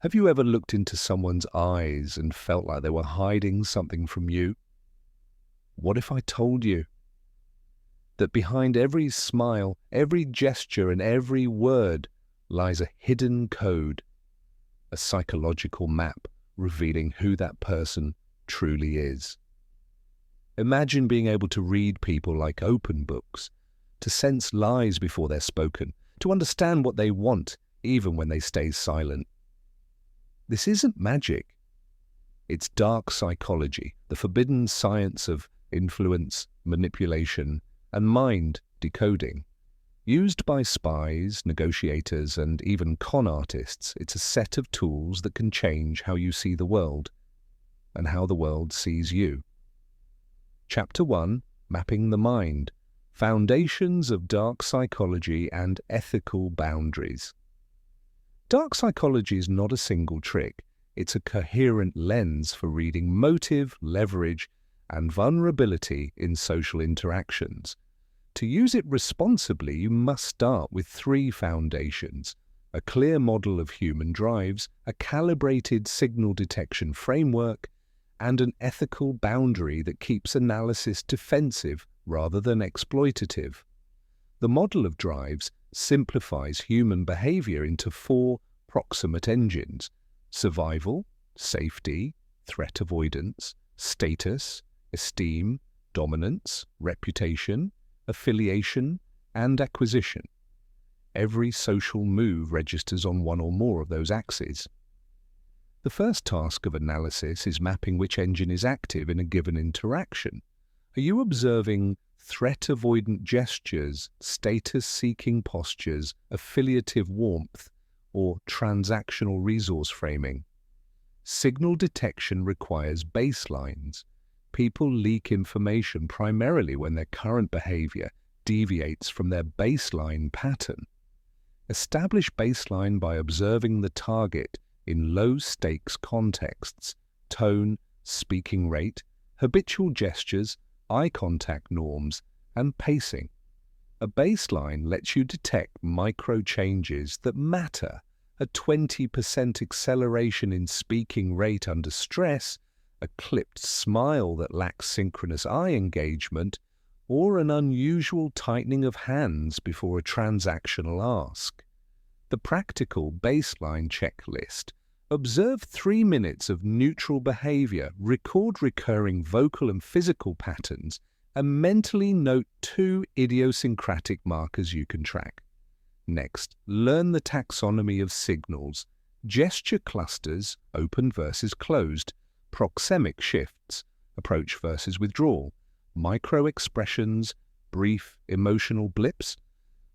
Have you ever looked into someone's eyes and felt like they were hiding something from you? What if I told you that behind every smile, every gesture, and every word lies a hidden code, a psychological map revealing who that person truly is? Imagine being able to read people like open books, to sense lies before they're spoken, to understand what they want even when they stay silent. This isn't magic. It's dark psychology, the forbidden science of influence, manipulation, and mind decoding. Used by spies, negotiators, and even con artists, it's a set of tools that can change how you see the world and how the world sees you. Chapter 1, Mapping the Mind, Foundations of Dark Psychology and Ethical Boundaries. Dark psychology is not a single trick. It's a coherent lens for reading motive, leverage, and vulnerability in social interactions. To use it responsibly, you must start with 3 foundations: a clear model of human drives, a calibrated signal detection framework, and an ethical boundary that keeps analysis defensive rather than exploitative. The model of drives simplifies human behavior into 4 proximate engines: survival, safety, threat avoidance, status, esteem, dominance, reputation, affiliation, and acquisition. Every social move registers on one or more of those axes. The first task of analysis is mapping which engine is active in a given interaction. Are you observing threat-avoidant gestures, status-seeking postures, affiliative warmth, or transactional resource framing? Signal detection requires baselines. People leak information primarily when their current behavior deviates from their baseline pattern. Establish baseline by observing the target in low-stakes contexts: tone, speaking rate, habitual gestures, eye contact norms, and pacing. A baseline lets you detect micro-changes that matter: a 20% acceleration in speaking rate under stress, a clipped smile that lacks synchronous eye engagement, or an unusual tightening of hands before a transactional ask. The practical baseline checklist: observe 3 minutes of neutral behavior, record recurring vocal and physical patterns, and mentally note 2 idiosyncratic markers you can track. Next, learn the taxonomy of signals: gesture clusters, open versus closed, proxemic shifts, approach versus withdrawal, micro-expressions, brief emotional blips,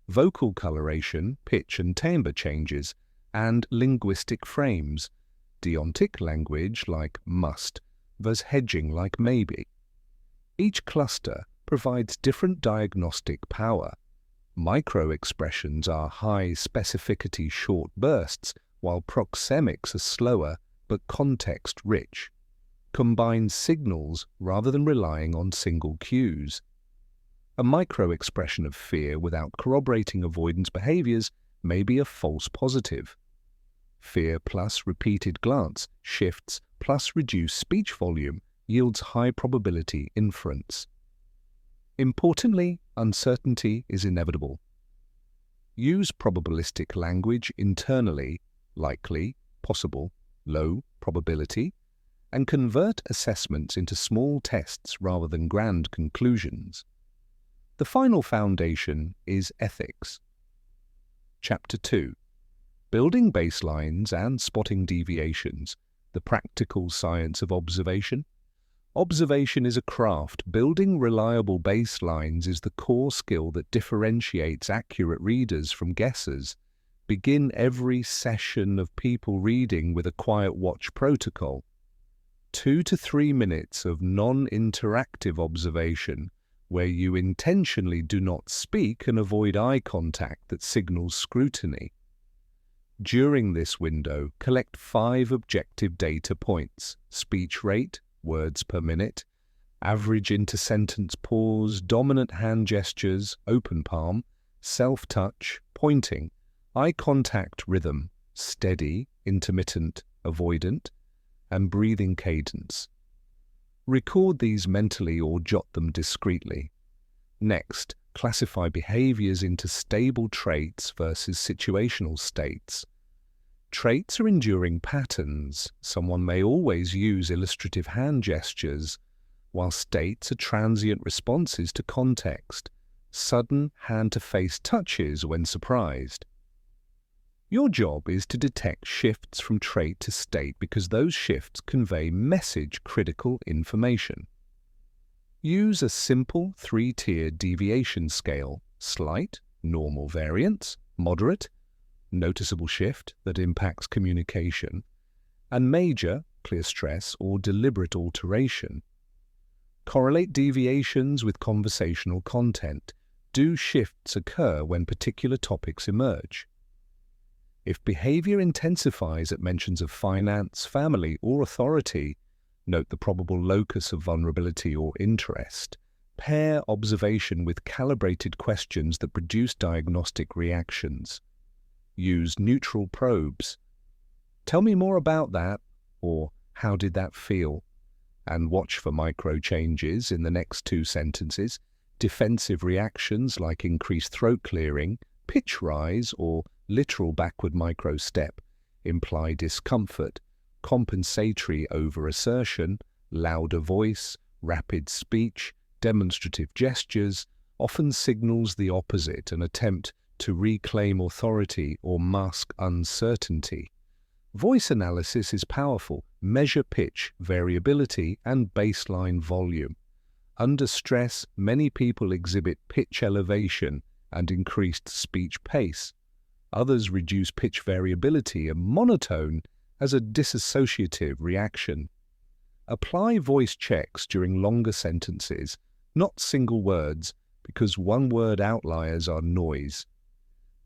vocal coloration, pitch and timbre changes, and linguistic frames, deontic language like must versus hedging like maybe. Each cluster provides different diagnostic power. Micro-expressions are high specificity short bursts, while proxemics are slower but context-rich. Combine signals rather than relying on single cues. A micro-expression of fear without corroborating avoidance behaviors may be a false positive. Fear plus repeated glance, shifts plus reduced speech volume yields high probability inference. Importantly, uncertainty is inevitable. Use probabilistic language internally: likely, possible, low probability, and convert assessments into small tests rather than grand conclusions. The final foundation is ethics. Chapter 2, Building Baselines and Spotting Deviations, the Practical Science of Observation. Observation is a craft. Building reliable baselines is the core skill that differentiates accurate readers from guessers. Begin every session of people reading with a quiet watch protocol. 2 to 3 minutes of non-interactive observation where you intentionally do not speak and avoid eye contact that signals scrutiny. During this window, collect 5 objective data points: speech rate, words per minute, average inter-sentence pause, dominant hand gestures, open palm, self-touch, pointing, eye contact rhythm, steady, intermittent, avoidant, and breathing cadence. Record these mentally or jot them discreetly. Next, classify behaviors into stable traits versus situational states. Traits are enduring patterns. Someone may always use illustrative hand gestures, while states are transient responses to context, sudden hand-to-face touches when surprised. Your job is to detect shifts from trait to state because those shifts convey message-critical information. Use a simple 3-tiered deviation scale: slight, normal variance, moderate, noticeable shift that impacts communication, and major, clear stress or deliberate alteration. Correlate deviations with conversational content. Do shifts occur when particular topics emerge? If behavior intensifies at mentions of finance, family, or authority, note the probable locus of vulnerability or interest. Pair observation with calibrated questions that produce diagnostic reactions. Use neutral probes. Tell me more about that, or how did that feel? And watch for micro changes in the next 2 sentences. Defensive reactions like increased throat clearing, pitch rise, or literal backward micro step imply discomfort. Compensatory over-assertion, louder voice, rapid speech, demonstrative gestures often signals the opposite, an attempt to reclaim authority or mask uncertainty. Voice analysis is powerful. Measure pitch, variability, and baseline volume. Under stress, many people exhibit pitch elevation and increased speech pace. Others reduce pitch variability and monotone as a dissociative reaction. Apply voice checks during longer sentences, not single words, because one-word outliers are noise.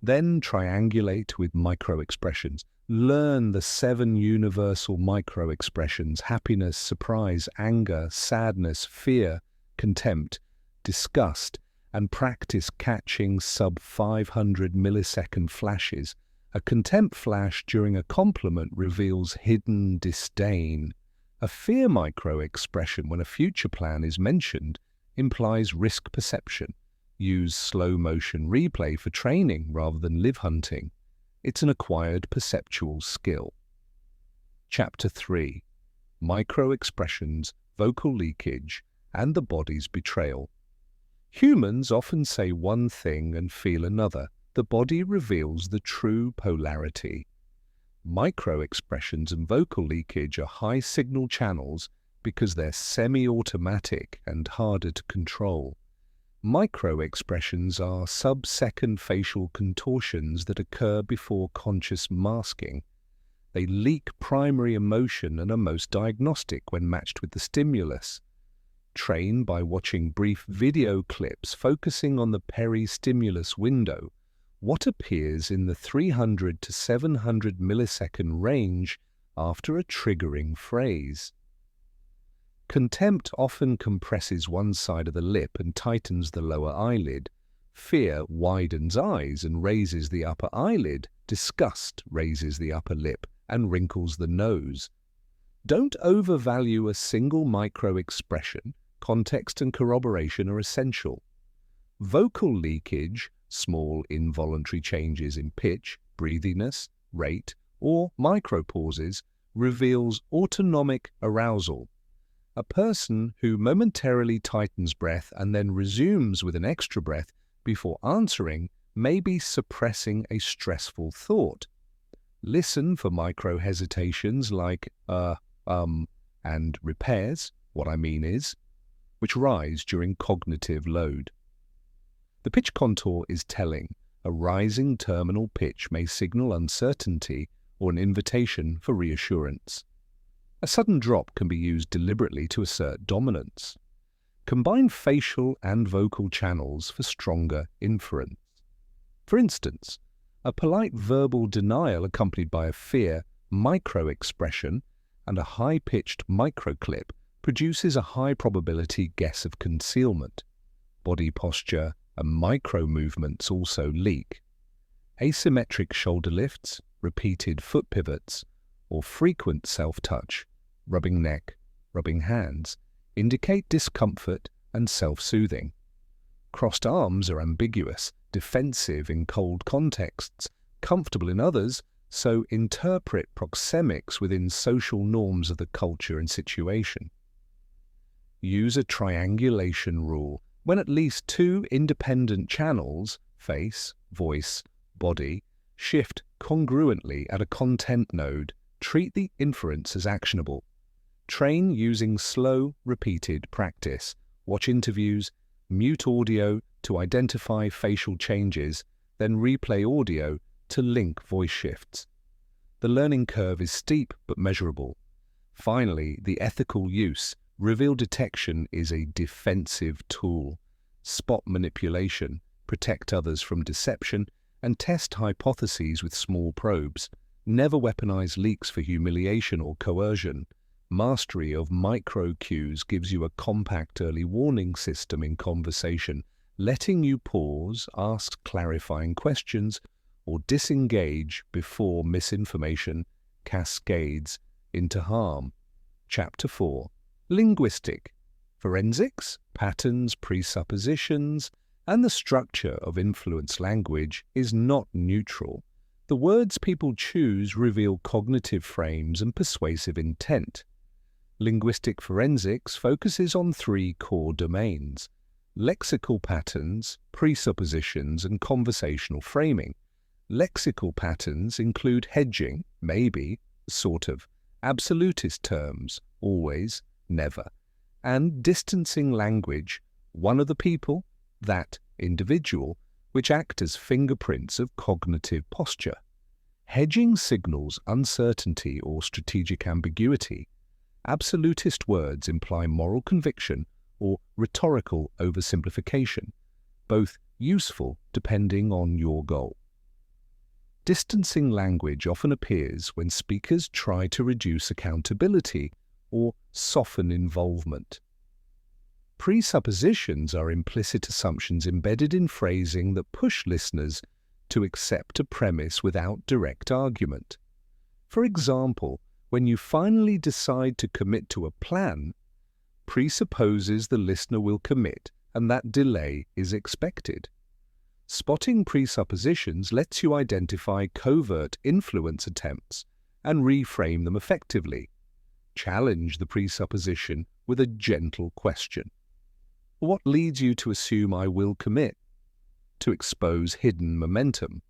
Then triangulate with micro-expressions. Learn the 7 universal micro-expressions: happiness, surprise, anger, sadness, fear, contempt, disgust, and practice catching sub-500 millisecond flashes. A contempt flash during a compliment reveals hidden disdain. A fear micro-expression when a future plan is mentioned implies risk perception. Use slow-motion replay for training rather than live hunting. It's an acquired perceptual skill. Chapter 3. Micro-expressions, vocal leakage, and the body's betrayal. Humans often say one thing and feel another. The body reveals the true polarity. Micro-expressions and vocal leakage are high-signal channels because they're semi-automatic and harder to control. Micro-expressions are sub-second facial contortions that occur before conscious masking. They leak primary emotion and are most diagnostic when matched with the stimulus. Train by watching brief video clips focusing on the peristimulus window, what appears in the 300 to 700 millisecond range after a triggering phrase. Contempt often compresses one side of the lip and tightens the lower eyelid. Fear widens eyes and raises the upper eyelid. Disgust raises the upper lip and wrinkles the nose. Don't overvalue a single micro-expression. Context and corroboration are essential. Vocal leakage, small involuntary changes in pitch, breathiness, rate, or micropauses, reveals autonomic arousal. A person who momentarily tightens breath and then resumes with an extra breath before answering may be suppressing a stressful thought. Listen for micro-hesitations like and repairs, what I mean is, which rise during cognitive load. The pitch contour is telling. A rising terminal pitch may signal uncertainty or an invitation for reassurance. A sudden drop can be used deliberately to assert dominance. Combine facial and vocal channels for stronger inference. For instance, a polite verbal denial accompanied by a fear micro-expression and a high-pitched microclip produces a high probability guess of concealment. Body posture and micro movements also leak. Asymmetric shoulder lifts, repeated foot pivots, or frequent self-touch, rubbing neck, rubbing hands, indicate discomfort and self-soothing. Crossed arms are ambiguous, defensive in cold contexts, comfortable in others, so interpret proxemics within social norms of the culture and situation. Use a triangulation rule when at least two independent channels, face, voice, body, shift congruently at a content node. Treat the inference as actionable. Train using slow, repeated practice. Watch interviews, mute audio to identify facial changes, then replay audio to link voice shifts. The learning curve is steep but measurable. Finally, the ethical use. Reveal detection is a defensive tool. Spot manipulation, protect others from deception, and test hypotheses with small probes. Never weaponize leaks for humiliation or coercion. Mastery of micro cues gives you a compact early warning system in conversation, letting you pause, ask clarifying questions, or disengage before misinformation cascades into harm. Chapter 4. Linguistic. Forensics, patterns, presuppositions, and the structure of influence language is not neutral. The words people choose reveal cognitive frames and persuasive intent. Linguistic forensics focuses on three core domains: lexical patterns, presuppositions, and conversational framing. Lexical patterns include hedging, maybe, sort of, absolutist terms, always, never, and distancing language, one of the people, that individual, which act as fingerprints of cognitive posture. Hedging signals uncertainty or strategic ambiguity. Absolutist words imply moral conviction or rhetorical oversimplification, both useful depending on your goal. Distancing language often appears when speakers try to reduce accountability or soften involvement. Presuppositions are implicit assumptions embedded in phrasing that push listeners to accept a premise without direct argument. For example, when you finally decide to commit to a plan, presupposes the listener will commit and that delay is expected. Spotting presuppositions lets you identify covert influence attempts and reframe them effectively. Challenge the presupposition with a gentle question. What leads you to assume I will commit? To expose hidden momentum.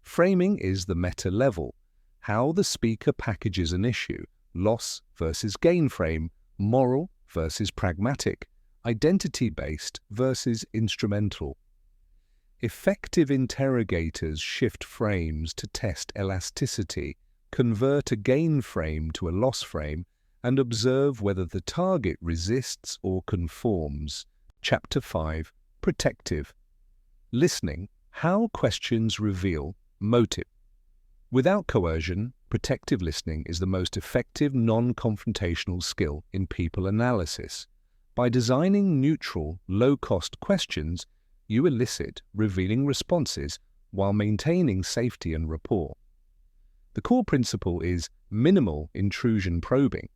Framing is the meta level, how the speaker packages an issue, loss versus gain frame, moral versus pragmatic, identity-based versus instrumental. Effective interrogators shift frames to test elasticity, convert a gain frame to a loss frame, and observe whether the target resists or conforms. Chapter 5. Protective. Listening. How questions reveal motive. Without coercion, protective listening is the most effective non-confrontational skill in people analysis. By designing neutral, low-cost questions, you elicit revealing responses while maintaining safety and rapport. The core principle is minimal intrusion probing,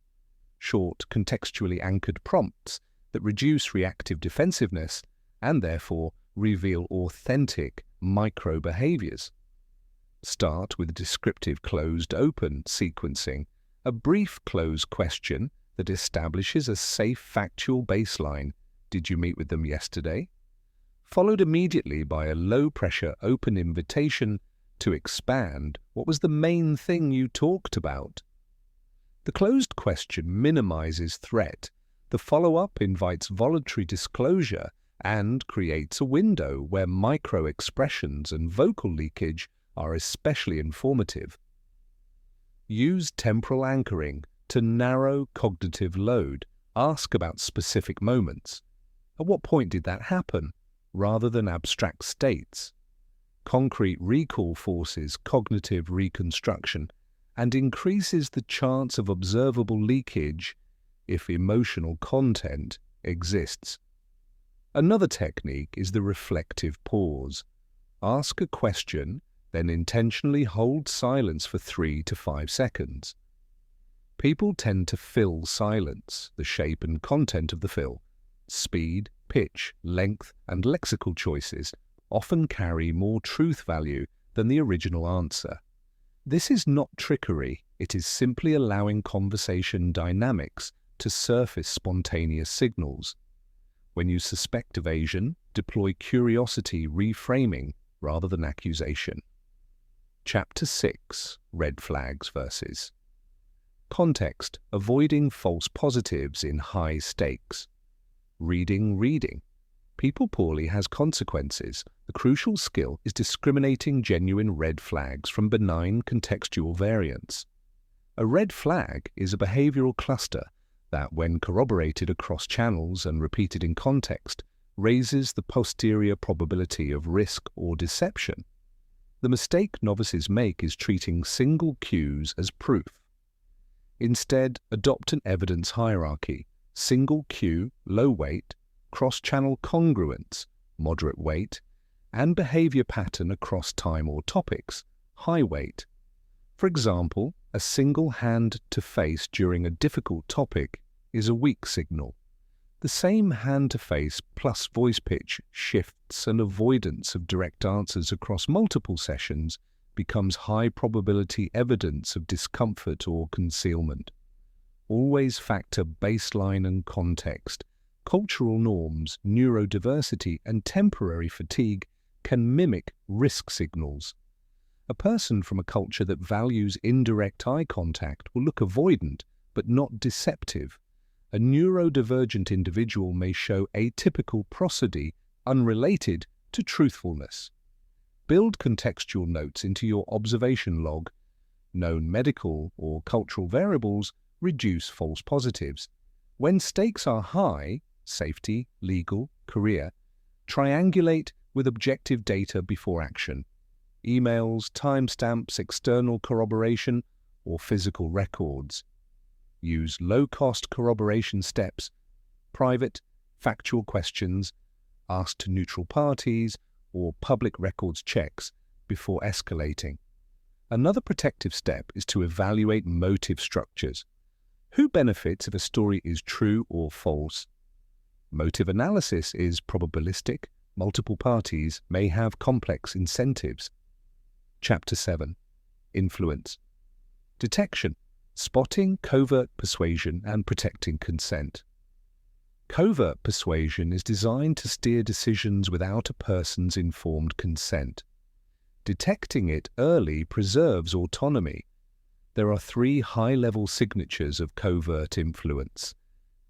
short, contextually anchored prompts that reduce reactive defensiveness and therefore reveal authentic micro-behaviors. Start with descriptive closed-open sequencing, a brief close question that establishes a safe factual baseline. Did you meet with them yesterday? Followed immediately by a low-pressure open invitation to expand. What was the main thing you talked about? The closed question minimizes threat. The follow-up invites voluntary disclosure and creates a window where micro-expressions and vocal leakage are especially informative. Use temporal anchoring to narrow cognitive load. Ask about specific moments. At what point did that happen, rather than abstract states? Concrete recall forces cognitive reconstruction and increases the chance of observable leakage if emotional content exists. Another technique is the reflective pause. Ask a question then intentionally hold silence for 3 to 5 seconds. People tend to fill silence, the shape and content of the fill. Speed, pitch, length, and lexical choices often carry more truth value than the original answer. This is not trickery, it is simply allowing conversation dynamics to surface spontaneous signals. When you suspect evasion, deploy curiosity reframing rather than accusation. Chapter 6. Red Flags versus Context: avoiding false positives in high stakes. Reading. People poorly has consequences. The crucial skill is discriminating genuine red flags from benign contextual variants. A red flag is a behavioral cluster that, when corroborated across channels and repeated in context, raises the posterior probability of risk or deception. The mistake novices make is treating single cues as proof. Instead, adopt an evidence hierarchy: single cue, low weight; cross-channel congruence, moderate weight; and behavior pattern across time or topics, high weight. For example, a single hand to face during a difficult topic is a weak signal. The same hand to face plus voice pitch shifts and avoidance of direct answers across multiple sessions becomes high probability evidence of discomfort or concealment. Always factor baseline and context. Cultural norms, neurodiversity, and temporary fatigue can mimic risk signals. A person from a culture that values indirect eye contact will look avoidant, but not deceptive. A neurodivergent individual may show atypical prosody unrelated to truthfulness. Build contextual notes into your observation log. Known medical or cultural variables reduce false positives. When stakes are high, safety, legal, career, triangulate with objective data before action. Emails, timestamps, external corroboration, or physical records. Use low-cost corroboration steps, private, factual questions, ask to neutral parties, or public records checks before escalating. Another protective step is to evaluate motive structures. Who benefits if a story is true or false? Motive analysis is probabilistic. Multiple parties may have complex incentives. Chapter 7. Influence. Detection. Spotting covert persuasion and protecting consent. Covert persuasion is designed to steer decisions without a person's informed consent. Detecting it early preserves autonomy. There are 3 high-level signatures of covert influence: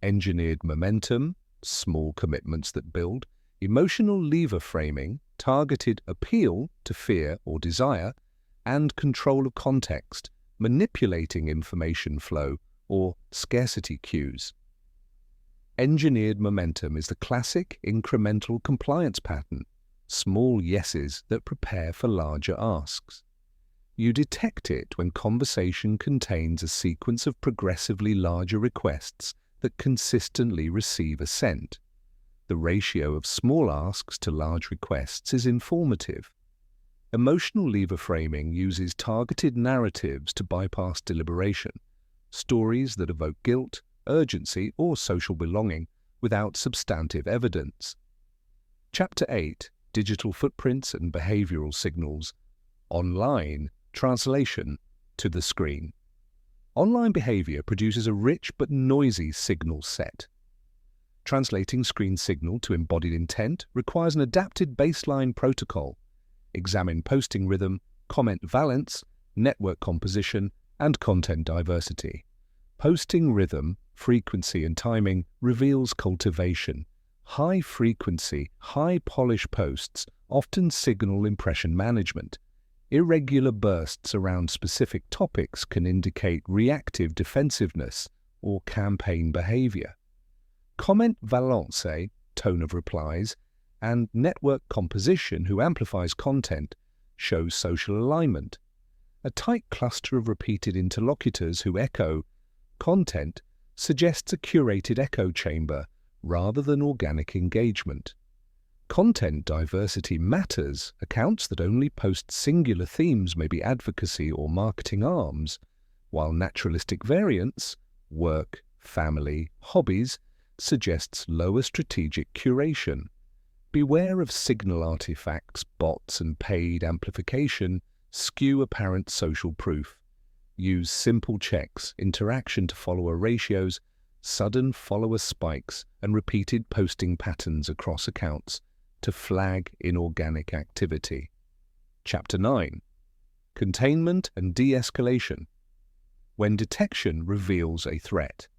engineered momentum, small commitments that build; emotional lever framing, targeted appeal to fear or desire; and control of context, manipulating information flow, or scarcity cues. Engineered momentum is the classic incremental compliance pattern: small yeses that prepare for larger asks. You detect it when conversation contains a sequence of progressively larger requests that consistently receive assent. The ratio of small asks to large requests is informative. Emotional lever framing uses targeted narratives to bypass deliberation, stories that evoke guilt, urgency, or social belonging without substantive evidence. Chapter 8. Digital footprints and behavioral signals. Online. Translation to the screen. Online behavior produces a rich but noisy signal set. Translating screen signal to embodied intent requires an adapted baseline protocol. Examine posting rhythm, comment valence, network composition, and content diversity. Posting rhythm, frequency, and timing reveals cultivation. High-frequency, high-polish posts often signal impression management. Irregular bursts around specific topics can indicate reactive defensiveness or campaign behavior. Comment valence, tone of replies, and network composition, who amplifies content, shows social alignment. A tight cluster of repeated interlocutors who echo content suggests a curated echo chamber rather than organic engagement. Content diversity matters accounts that only post singular themes may be advocacy or marketing arms, while naturalistic variance, work, family, hobbies, suggests lower strategic curation. Beware of signal artifacts, bots, and paid amplification skew apparent social proof. Use simple checks, interaction to follower ratios, sudden follower spikes, and repeated posting patterns across accounts to flag inorganic activity. Chapter 9. Containment and de-escalation. When detection reveals a threat.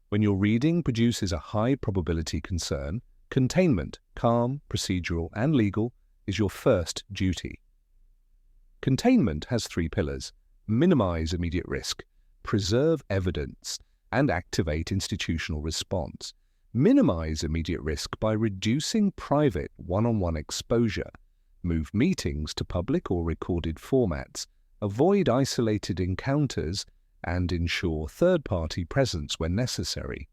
When your reading produces a high probability concern, containment, calm, procedural, and legal, is your first duty. Containment has 3 pillars: minimize immediate risk, preserve evidence, and activate institutional response. Minimize immediate risk by reducing private one-on-one exposure, move meetings to public or recorded formats, avoid isolated encounters, and ensure third-party presence when necessary.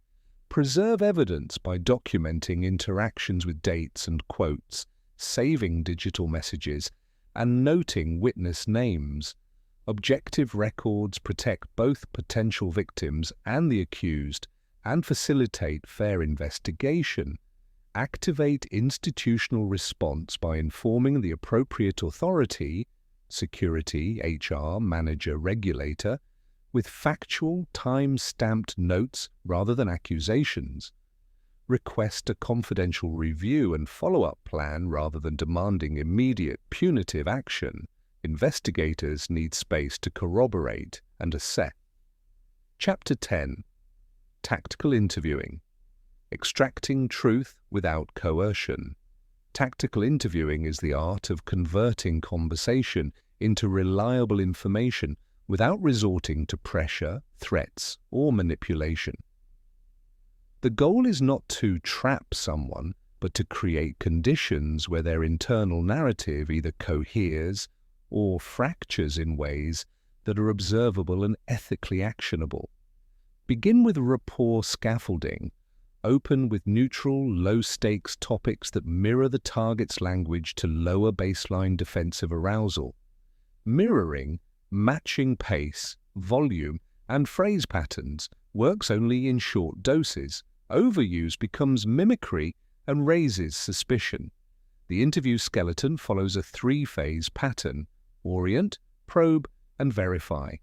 Preserve evidence by documenting interactions with dates and quotes, saving digital messages, and noting witness names. Objective records protect both potential victims and the accused and facilitate fair investigation. Activate institutional response by informing the appropriate authority, security, HR, manager, regulator, with factual, time-stamped notes rather than accusations. Request a confidential review and follow-up plan rather than demanding immediate punitive action. Investigators need space to corroborate and assess. Chapter 10. Tactical interviewing. Extracting truth without coercion. Tactical interviewing is the art of converting conversation into reliable information without resorting to pressure, threats, or manipulation. The goal is not to trap someone, but to create conditions where their internal narrative either coheres or fractures in ways that are observable and ethically actionable. Begin with rapport scaffolding. Open with neutral, low-stakes topics that mirror the target's language to lower baseline defensive arousal. Mirroring, matching pace, volume, and phrase patterns works only in short doses. Overuse becomes mimicry and raises suspicion. The interview skeleton follows a 3-phase pattern: orient, probe, and verify.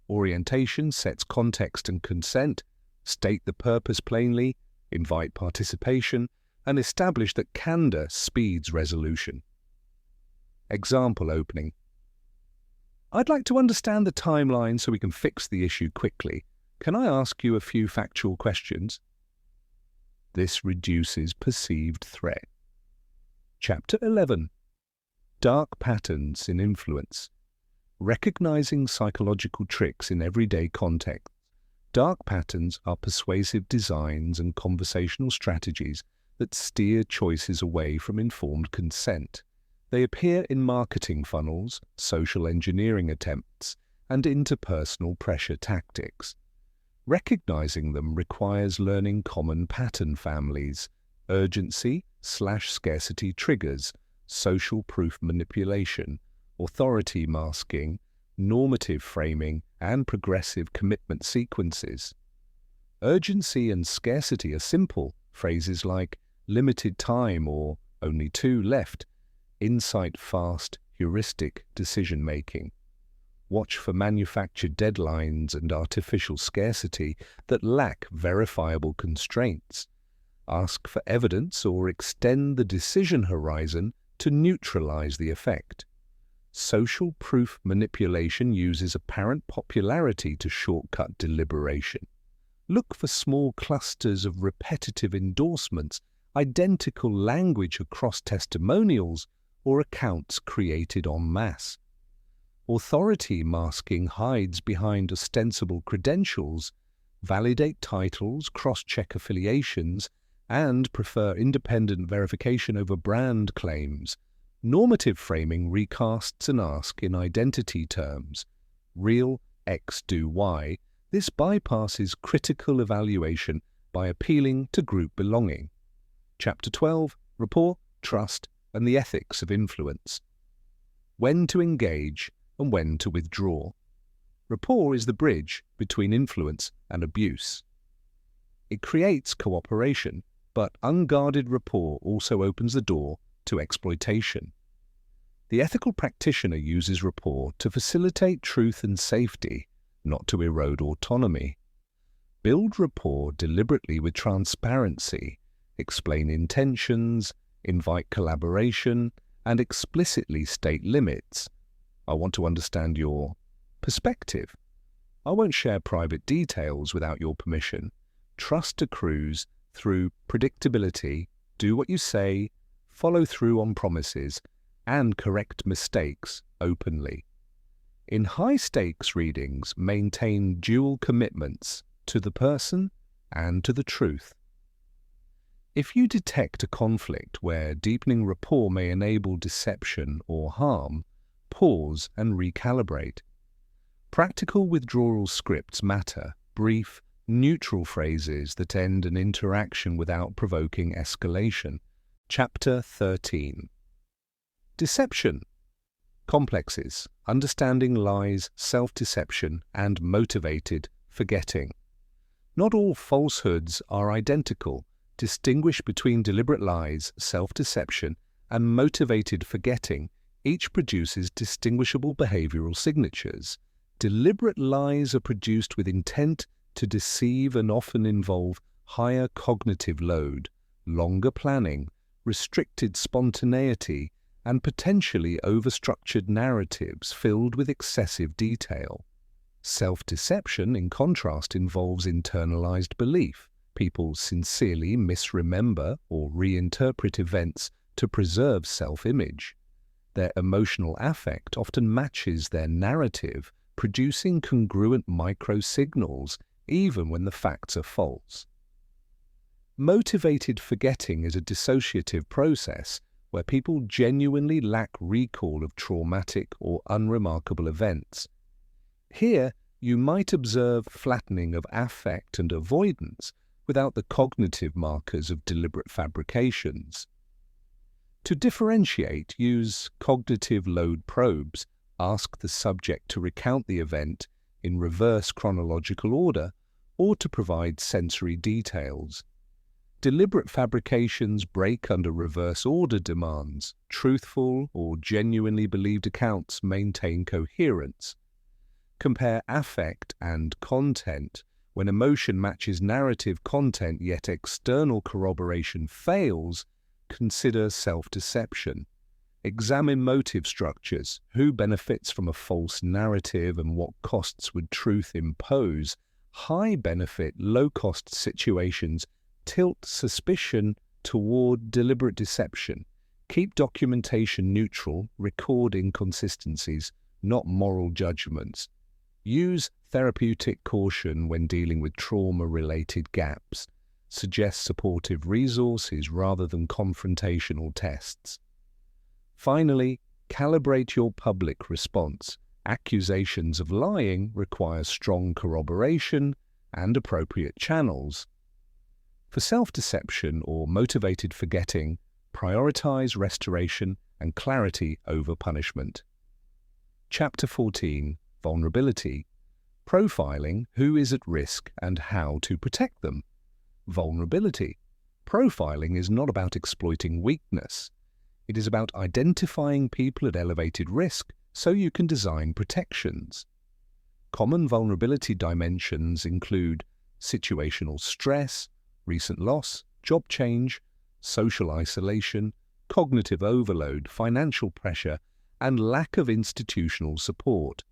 Orientation sets context and consent, state the purpose plainly, invite participation, and establish that candor speeds resolution. Example opening. I'd like to understand the timeline so we can fix the issue quickly. Can I ask you a few factual questions? This reduces perceived threat. Chapter 11. Dark patterns in influence. Recognizing psychological tricks in everyday context. Dark patterns are persuasive designs and conversational strategies that steer choices away from informed consent. They appear in marketing funnels, social engineering attempts, and interpersonal pressure tactics. Recognizing them requires learning common pattern families, urgency/scarcity triggers, social proof manipulation, authority masking, normative framing, and progressive commitment sequences. Urgency and scarcity are simple. Phrases like limited time or only 2 left, insight fast, heuristic decision-making. Watch for manufactured deadlines and artificial scarcity that lack verifiable constraints. Ask for evidence or extend the decision horizon to neutralize the effect. Social proof manipulation uses apparent popularity to shortcut deliberation. Look for small clusters of repetitive endorsements, identical language across testimonials, or accounts created en masse. Authority masking hides behind ostensible credentials, validate titles, cross-check affiliations, and prefer independent verification over brand claims. Normative framing recasts an ask in identity terms. Real X do Y. This bypasses critical evaluation by appealing to group belonging. Chapter 12. Rapport trust, and the ethics of influence. When to engage and when to withdraw. Rapport is the bridge between influence and abuse. It creates cooperation, but unguarded rapport also opens the door to exploitation. The ethical practitioner uses rapport to facilitate truth and safety, not to erode autonomy. Build rapport deliberately with transparency, explain intentions, invite collaboration, and explicitly state limits. I want to understand your perspective. I won't share private details without your permission. Trust accrues through predictability, do what you say, follow through on promises, and correct mistakes openly. In high-stakes readings, maintain dual commitments to the person and to the truth. If you detect a conflict where deepening rapport may enable deception or harm, pause and recalibrate. Practical withdrawal scripts matter, brief, neutral phrases that end an interaction without provoking escalation. Chapter 13. Deception. Complexes, understanding lies, self-deception, and motivated forgetting. Not all falsehoods are identical. Distinguish between deliberate lies, self-deception, and motivated forgetting. Each produces distinguishable behavioral signatures. Deliberate lies are produced with intent to deceive and often involve higher cognitive load, longer planning, restricted spontaneity, and potentially overstructured narratives filled with excessive detail. Self-deception, in contrast, involves internalized belief. People sincerely misremember or reinterpret events to preserve self-image. Their emotional affect often matches their narrative, producing congruent micro-signals even when the facts are false. Motivated forgetting is a dissociative process where people genuinely lack recall of traumatic or unremarkable events. Here, you might observe flattening of affect and avoidance without the cognitive markers of deliberate fabrications. To differentiate, use cognitive load probes. Ask the subject to recount the event in reverse chronological order or to provide sensory details. Deliberate fabrications break under reverse order demands. Truthful or genuinely believed accounts maintain coherence. Compare affect and content. When emotion matches narrative content yet external corroboration fails, consider self-deception. Examine motive structures. Who benefits from a false narrative and what costs would truth impose? High-benefit, low-cost situations tilt suspicion toward deliberate deception. Keep documentation neutral, record inconsistencies, not moral judgments. Use therapeutic caution when dealing with trauma-related gaps. Suggest supportive resources rather than confrontational tests. Finally, calibrate your public response. Accusations of lying require strong corroboration and appropriate channels. For self-deception or motivated forgetting, prioritize restoration and clarity over punishment. Chapter 14. Vulnerability. Profiling who is at risk and how to protect them. Vulnerability. Profiling is not about exploiting weakness. It is about identifying people at elevated risk so you can design protections. Common vulnerability dimensions include situational stress, recent loss, job change, social isolation, cognitive overload, financial pressure, and lack of institutional support.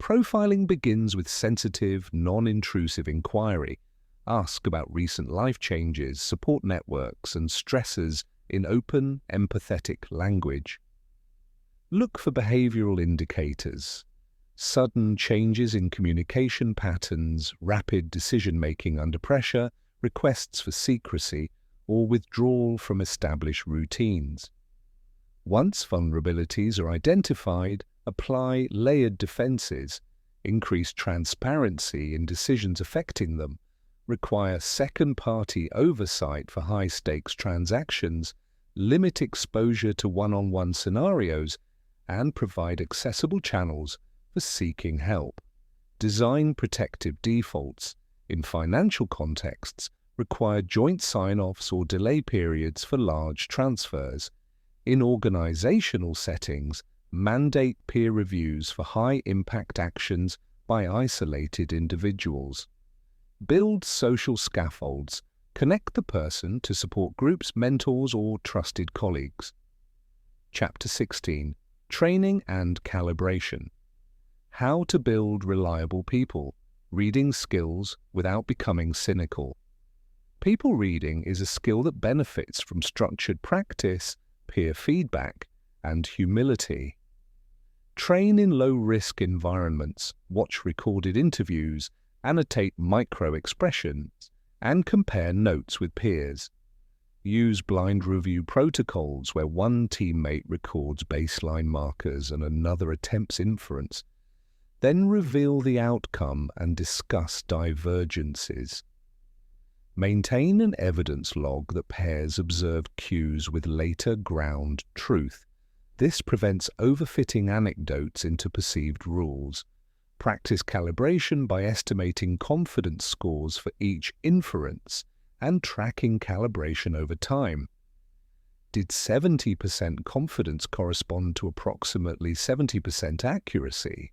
Profiling begins with sensitive, non-intrusive inquiry. Ask about recent life changes, support networks, and stressors in open, empathetic language. Look for behavioral indicators. Sudden changes in communication patterns, rapid decision-making under pressure, requests for secrecy, or withdrawal from established routines. Once vulnerabilities are identified, apply layered defenses, increase transparency in decisions affecting them, require second-party oversight for high-stakes transactions, limit exposure to one-on-one scenarios, and provide accessible channels for seeking help. Design protective defaults. In financial contexts, require joint sign-offs or delay periods for large transfers. In organizational settings, mandate peer reviews for high-impact actions by isolated individuals. Build social scaffolds. Connect the person to support groups, mentors, or trusted colleagues. Chapter 16. Training and Calibration. How to build reliable people. Reading skills without becoming cynical. People reading is a skill that benefits from structured practice, peer feedback, and humility. Train in low-risk environments, watch recorded interviews, annotate micro-expressions, and compare notes with peers. Use blind review protocols where one teammate records baseline markers and another attempts inference. Then reveal the outcome and discuss divergences. Maintain an evidence log that pairs observed cues with later ground truth. This prevents overfitting anecdotes into perceived rules. Practice calibration by estimating confidence scores for each inference and tracking calibration over time. Did 70% confidence correspond to approximately 70% accuracy?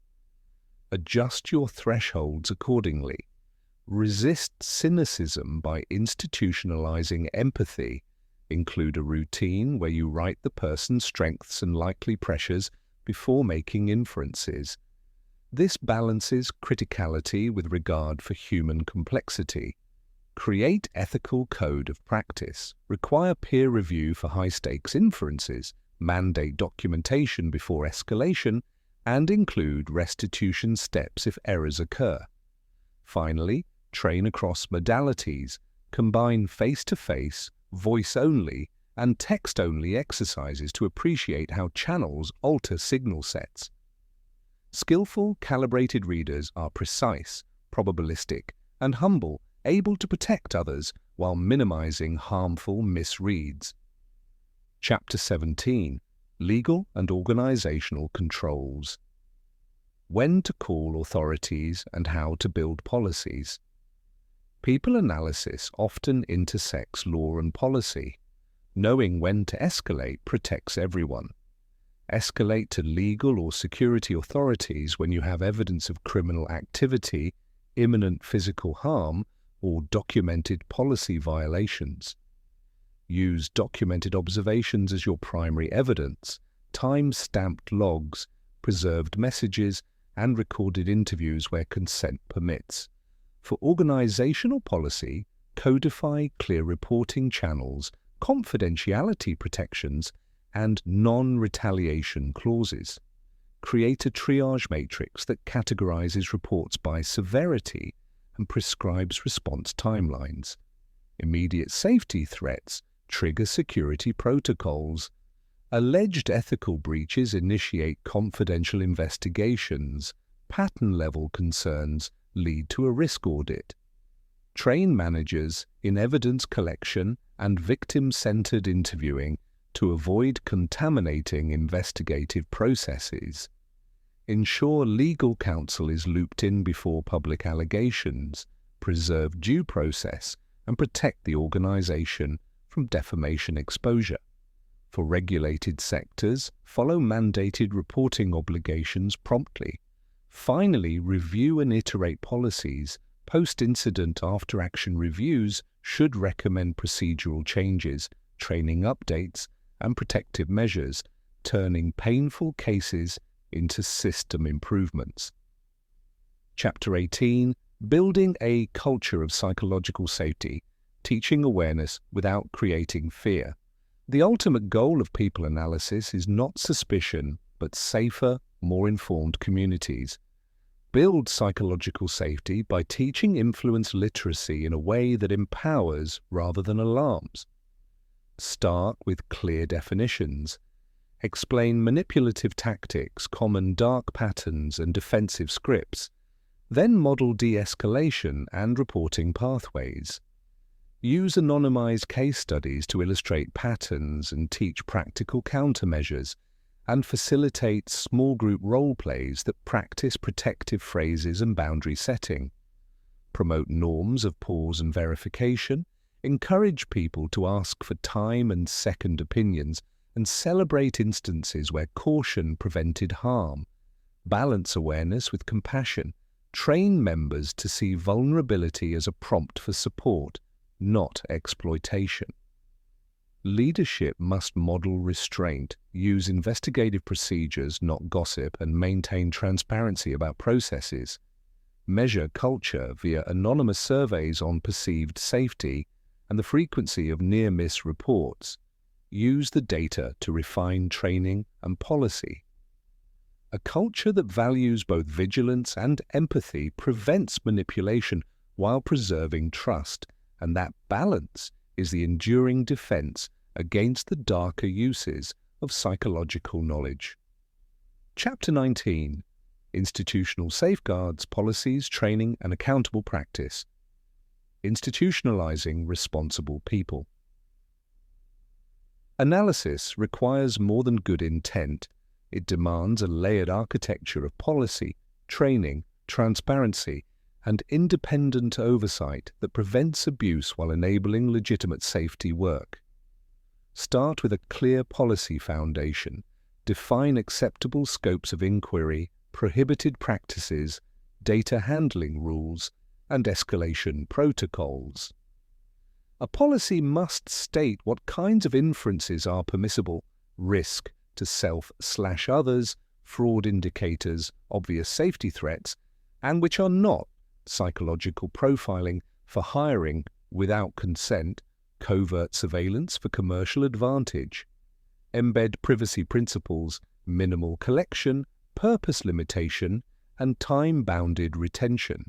Adjust your thresholds accordingly. Resist cynicism by institutionalizing empathy. Include a routine where you write the person's strengths and likely pressures before making inferences. This balances criticality with regard for human complexity. Create ethical code of practice. Require peer review for high-stakes inferences. Mandate documentation before escalation, and include restitution steps if errors occur. Finally, train across modalities. Combine face-to-face, voice-only, and text-only exercises to appreciate how channels alter signal sets. Skillful, calibrated readers are precise, probabilistic, and humble, able to protect others while minimizing harmful misreads. Chapter 17. Legal and Organizational Controls. When to call authorities and how to build policies. People analysis often intersects law and policy. Knowing when to escalate protects everyone. Escalate to legal or security authorities when you have evidence of criminal activity, imminent physical harm, or documented policy violations. Use documented observations as your primary evidence, time-stamped logs, preserved messages, and recorded interviews where consent permits. For organizational policy, codify clear reporting channels, confidentiality protections, and non-retaliation clauses. Create a triage matrix that categorizes reports by severity and prescribes response timelines. Immediate safety threats trigger security protocols. Alleged ethical breaches initiate confidential investigations. Pattern-level concerns lead to a risk audit. Train managers in evidence collection and victim-centered interviewing to avoid contaminating investigative processes. Ensure legal counsel is looped in before public allegations. Preserve due process and protect the organization from defamation exposure. For regulated sectors, follow mandated reporting obligations promptly. Finally, review and iterate policies. Post-incident after-action reviews should recommend procedural changes, training updates, and protective measures, turning painful cases into system improvements. Chapter 18. Building a Culture of Psychological Safety. Teaching awareness without creating fear. The ultimate goal of people analysis is not suspicion, but safer, more informed communities. Build psychological safety by teaching influence literacy in a way that empowers rather than alarms. Start with clear definitions. Explain manipulative tactics, common dark patterns, and defensive scripts. Then model de-escalation and reporting pathways. Use anonymized case studies to illustrate patterns and teach practical countermeasures, and facilitate small group role plays that practice protective phrases and boundary setting. Promote norms of pause and verification, encourage people to ask for time and second opinions, and celebrate instances where caution prevented harm. Balance awareness with compassion. Train members to see vulnerability as a prompt for support, not exploitation. Leadership must model restraint, use investigative procedures, not gossip, and maintain transparency about processes. Measure culture via anonymous surveys on perceived safety and the frequency of near-miss reports. Use the data to refine training and policy. A culture that values both vigilance and empathy prevents manipulation while preserving trust, and that balance is the enduring defense against the darker uses of psychological knowledge. Chapter 19. Institutional Safeguards, Policies, Training and Accountable Practice. Institutionalizing responsible people. Analysis requires more than good intent. It demands a layered architecture of policy, training, transparency, and independent oversight that prevents abuse while enabling legitimate safety work. Start with a clear policy foundation. Define acceptable scopes of inquiry, prohibited practices, data handling rules, and escalation protocols. A policy must state what kinds of inferences are permissible, risk to self/others, fraud indicators, obvious safety threats, and which are not, psychological profiling for hiring without consent, covert surveillance for commercial advantage. Embed privacy principles, minimal collection, purpose limitation, and time-bounded retention.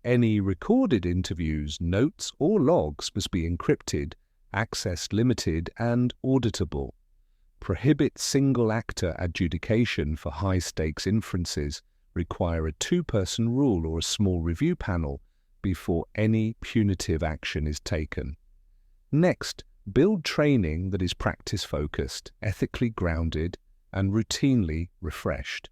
Any recorded interviews, notes, or logs must be encrypted, access limited, and auditable. Prohibit single-actor adjudication for high-stakes inferences. Require a two-person rule or a small review panel before any punitive action is taken. Next, build training that is practice-focused, ethically grounded, and routinely refreshed.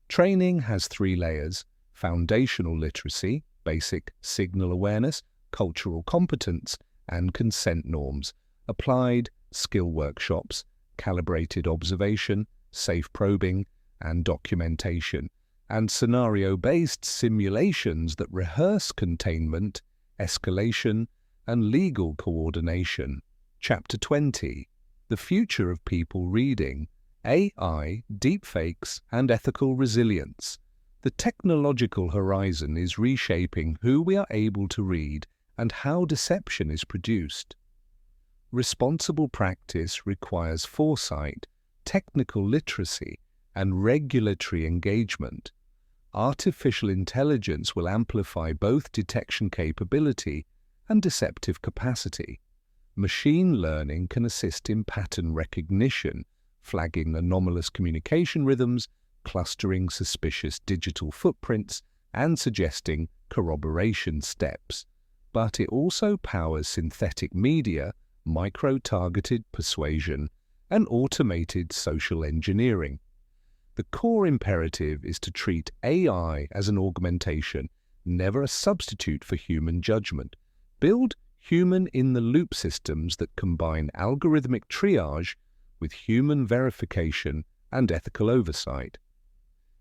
Training has 3 layers: foundational literacy, basic signal awareness, cultural competence, and consent norms. Applied skill workshops, calibrated observation, safe probing, and documentation, and scenario-based simulations that rehearse containment, escalation, and legal coordination. Chapter 20. The Future of People Reading, AI, Deepfakes, and Ethical Resilience. The technological horizon is reshaping who we are able to read and how deception is produced. Responsible practice requires foresight, technical literacy, and regulatory engagement. Artificial intelligence will amplify both detection capability and deceptive capacity. Machine learning can assist in pattern recognition, flagging anomalous communication rhythms, clustering suspicious digital footprints, and suggesting corroboration steps. But it also powers synthetic media, micro-targeted persuasion, and automated social engineering. The core imperative is to treat AI as an augmentation, never a substitute for human judgment. Build human-in-the-loop systems that combine algorithmic triage with human verification and ethical oversight.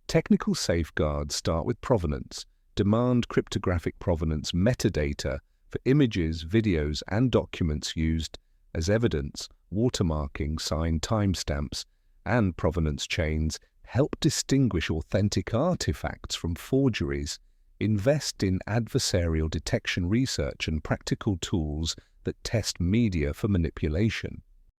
Technical safeguards start with provenance. Demand cryptographic provenance metadata for images, videos, and documents used as evidence. Watermarking, signed timestamps, and provenance chains help distinguish authentic artifacts from forgeries. Invest in adversarial detection research and practical tools that test media for manipulation.